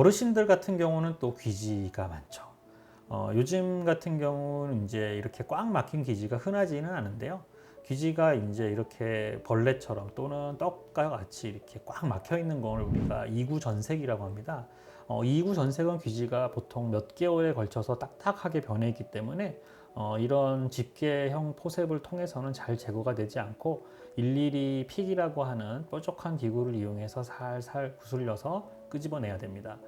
어르신들 같은 경우는 또 귀지가 많죠. 요즘 같은 경우는 이제 이렇게 꽉 막힌 귀지가 흔하지는 않은데요. 귀지가 이제 이렇게 벌레처럼 또는 떡과 같이 이렇게 꽉 막혀 있는 걸 우리가 이구전색이라고 합니다. 이구전색은 귀지가 보통 몇 개월에 걸쳐서 딱딱하게 변해 있기 때문에 이런 집게형 포셉을 통해서는 잘 제거가 되지 않고 일일이 픽이라고 하는 뾰족한 기구를 이용해서 살살 구슬려서 끄집어내야 됩니다.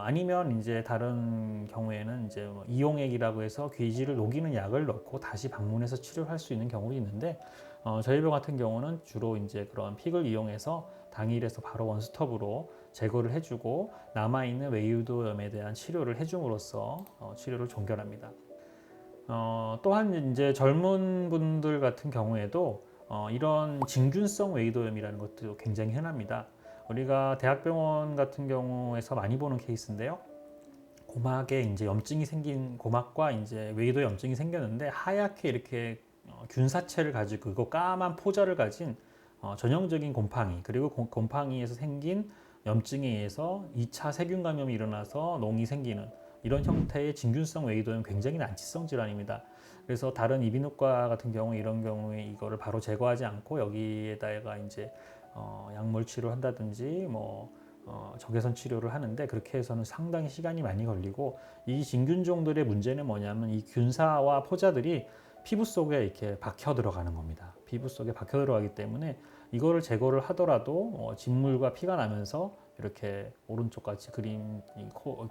아니면 이제 다른 경우에는 이제 뭐 이용액이라고 해서 귀지를 녹이는 약을 넣고 다시 방문해서 치료할 수 있는 경우도 있는데, 저희 병 같은 경우는 주로 이제 그런 픽을 이용해서 당일에서 바로 원스톱으로 제거를 해주고 남아있는 외유도염에 대한 치료를 해줌으로써 치료를 종결합니다. 또한 이제 젊은 분들 같은 경우에도 이런 진균성 외유도염이라는 것도 굉장히 흔합니다. 우리가 대학병원 같은 경우에서 많이 보는 케이스인데요. 고막에 이제 염증이 생긴 고막과 이제 외유도 염증이 생겼는데 하얗게 이렇게 균사체를 가지고 그 까만 포자를 가진 전형적인 곰팡이, 그리고 곰팡이에서 생긴 염증에 의해서 2차 세균 감염이 일어나서 농이 생기는 이런 형태의 진균성 외유도염 굉장히 난치성 질환입니다. 그래서 다른 이비인후과 같은 경우 이런 경우에 이거를 바로 제거하지 않고 여기에다가 이제 약물 치료를 한다든지 뭐 적외선 치료를 하는데, 그렇게 해서는 상당히 시간이 많이 걸리고, 이 진균종들의 문제는 뭐냐면 이 균사와 포자들이 피부 속에 이렇게 박혀 들어가는 겁니다. 피부 속에 박혀 들어가기 때문에 이거를 제거를 하더라도 진물과 피가 나면서 이렇게 오른쪽 같이 그린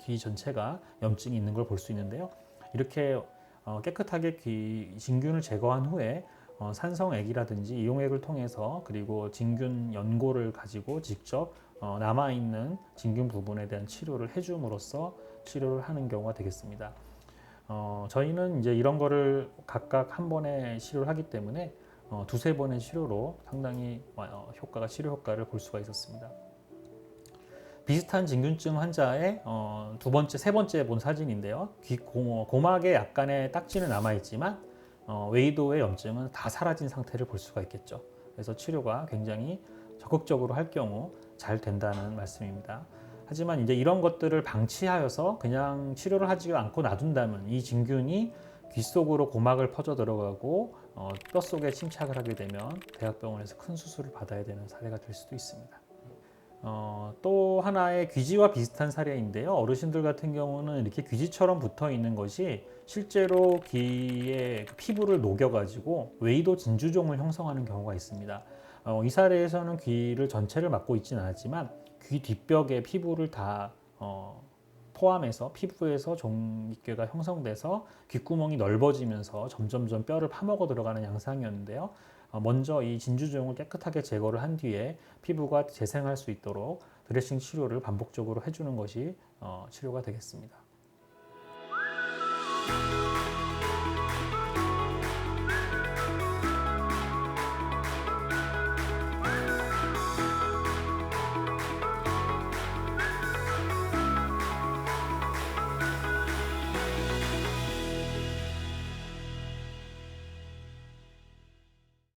귀 전체가 염증이 있는 걸 볼 수 있는데요. 이렇게 깨끗하게 진균을 제거한 후에 산성액이라든지 이용액을 통해서, 그리고 진균 연고를 가지고 직접 남아있는 진균 부분에 대한 치료를 해줌으로써 치료를 하는 경우가 되겠습니다. 저희는 이제 이런 거를 각각 한 번에 치료를 하기 때문에 두세 번의 치료로 상당히 치료 효과를 볼 수가 있었습니다. 비슷한 진균증 환자의 두 번째, 세 번째 본 사진인데요. 고막에 약간의 딱지는 남아있지만 외이도의 염증은 다 사라진 상태를 볼 수가 있겠죠. 그래서 치료가 굉장히 적극적으로 할 경우 잘 된다는 말씀입니다. 하지만 이제 이런 것들을 방치하여서 그냥 치료를 하지 않고 놔둔다면 이 진균이 귀 속으로 고막을 퍼져 들어가고 뼈 속에 침착을 하게 되면 대학병원에서 큰 수술을 받아야 되는 사례가 될 수도 있습니다. 또 하나의 귀지와 비슷한 사례인데요. 어르신들 같은 경우는 이렇게 귀지처럼 붙어 있는 것이 실제로 귀의 피부를 녹여가지고 외이도 진주종을 형성하는 경우가 있습니다. 이 사례에서는 귀를 전체를 막고 있지는 않았지만 귀 뒷벽의 피부를 다 포함해서 피부에서 종깃괴가 형성돼서 귓구멍이 넓어지면서 점점점 뼈를 파먹어 들어가는 양상이었는데요. 먼저 이 진주종을 깨끗하게 제거를 한 뒤에 피부가 재생할 수 있도록 드레싱 치료를 반복적으로 해주는 것이 치료가 되겠습니다.